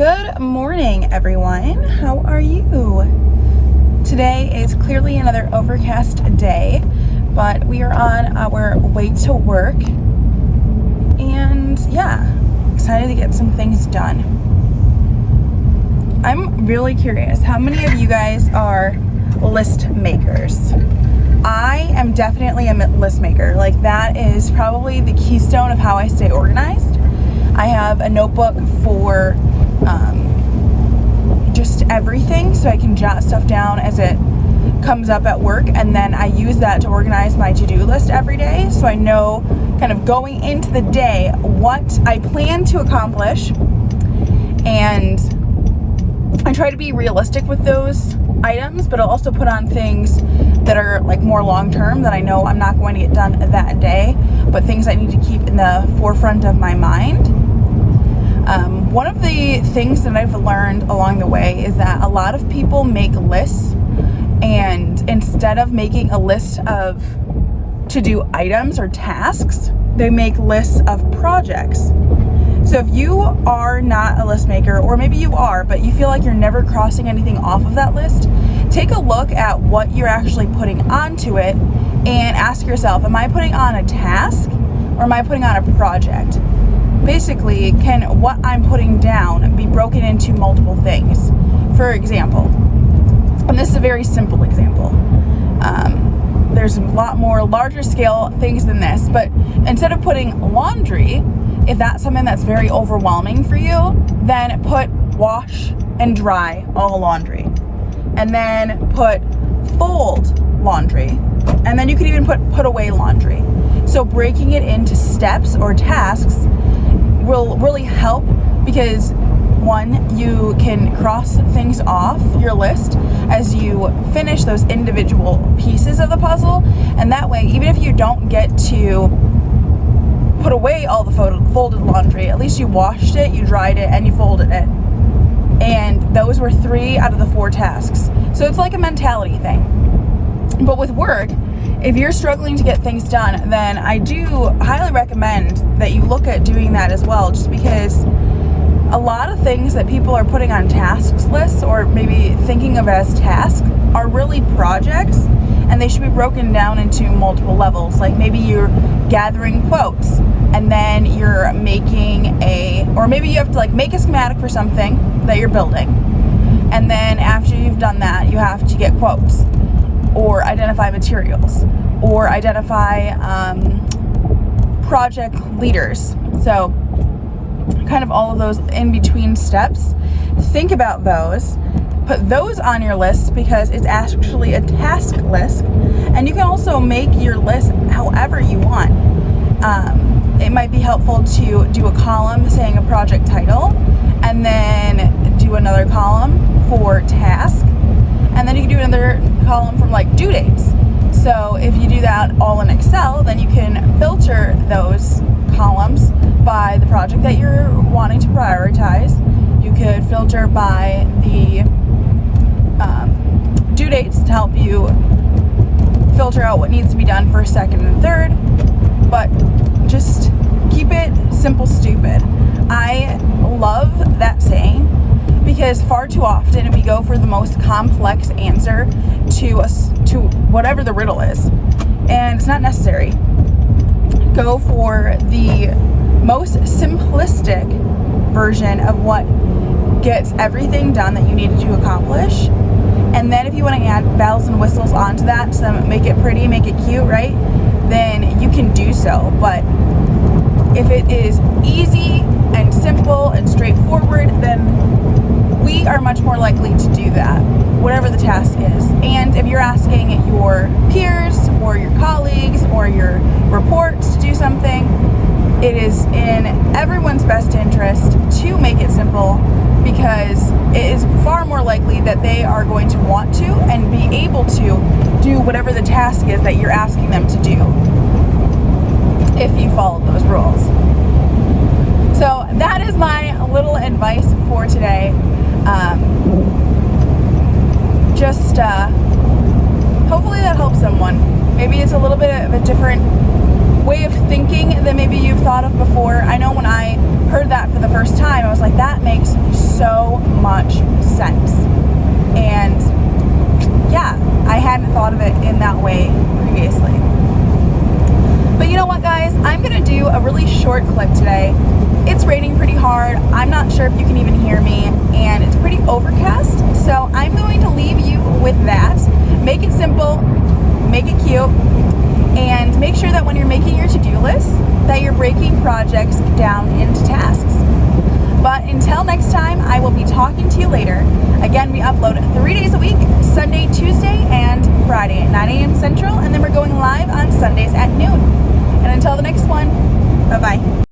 Good morning, everyone. How are you? Today is clearly another overcast day, but we are on our way to work, and yeah, excited to get some things done. I'm really curious, how many of you guys are list makers? I am definitely a list maker. Like, that is probably the keystone of how I stay organized. I have a notebook for just everything, so I can jot stuff down as it comes up at work, and then I use that to organize my to-do list every day, so I know kind of going into the day what I plan to accomplish, and I try to be realistic with those items, but I'll also put on things that are like more long-term that I know I'm not going to get done that day, but things I need to keep in the forefront of my mind. One of the things that I've learned along the way is that a lot of people make lists, and instead of making a list of to-do items or tasks, they make lists of projects. So if you are not a list maker, or maybe you are, but you feel like you're never crossing anything off of that list, take a look at what you're actually putting onto it and ask yourself, am I putting on a task or am I putting on a project? Basically, can what I'm putting down be broken into multiple things? For example, and this is a very simple example, there's a lot more larger scale things than this, but instead of putting laundry, if that's something that's very overwhelming for you, then put wash and dry all laundry, and then put fold laundry, and then you could even put away laundry. So breaking it into steps or tasks will really help, because one, you can cross things off your list as you finish those individual pieces of the puzzle, and that way, even if you don't get to put away all the folded laundry, at least you washed it, you dried it, and you folded it. And those were 3 out of the 4 tasks. So it's like a mentality thing. But with work, if you're struggling to get things done, then I do highly recommend that you look at doing that as well, just because a lot of things that people are putting on tasks lists, or maybe thinking of as tasks, are really projects, and they should be broken down into multiple levels. Like, maybe you're gathering quotes, and then you're making or maybe you have to like make a schematic for something that you're building, and then after you've done that, you have to get quotes, or identify materials, or identify project leaders. So kind of all of those in between steps. Think about those, put those on your list, because it's actually a task list, and you can also make your list however you want. It might be helpful to do a column saying a project title, and then do another column for task, and then you can do another column from like due dates. So if you do that all in Excel, then you can filter those columns by the project that you're wanting to prioritize. You could filter by the due dates to help you filter out what needs to be done first, second, and third. But just keep it simple, stupid. I love that saying, because far too often we go for the most complex answer to whatever the riddle is, and it's not necessary. Go for the most simplistic version of what gets everything done that you needed to accomplish, and then if you want to add bells and whistles onto that to make it pretty, make it cute, right, then you can do so. But if it is easy and simple and straightforward, then we are much more likely to do that, whatever the task is. And if you're asking your peers or your colleagues or your reports to do something, it is in everyone's best interest to make it simple, because it is far more likely that they are going to want to and be able to do whatever the task is that you're asking them to do, if you follow those rules. So that is my little advice for today. Hopefully that helps someone. Maybe it's a little bit of a different way of thinking that maybe you've thought of before. I know when I heard that for the first time, I was like, that makes so much sense. And yeah, I hadn't thought of it in that way previously. But you know what, guys? I'm gonna do a really short clip today. It's raining pretty hard. I'm not sure if you can even hear me, and it's pretty overcast. So I'm going to leave you with that. Make it simple, make it cute, and make sure that when you're making your to-do list, that you're breaking projects down into tasks. But until next time, I will be talking to you later. Again, we upload 3 days a week, Sunday, Tuesday, and Friday at 9 a.m. Central, and then we're going live on Sundays at noon. And until the next one, bye-bye.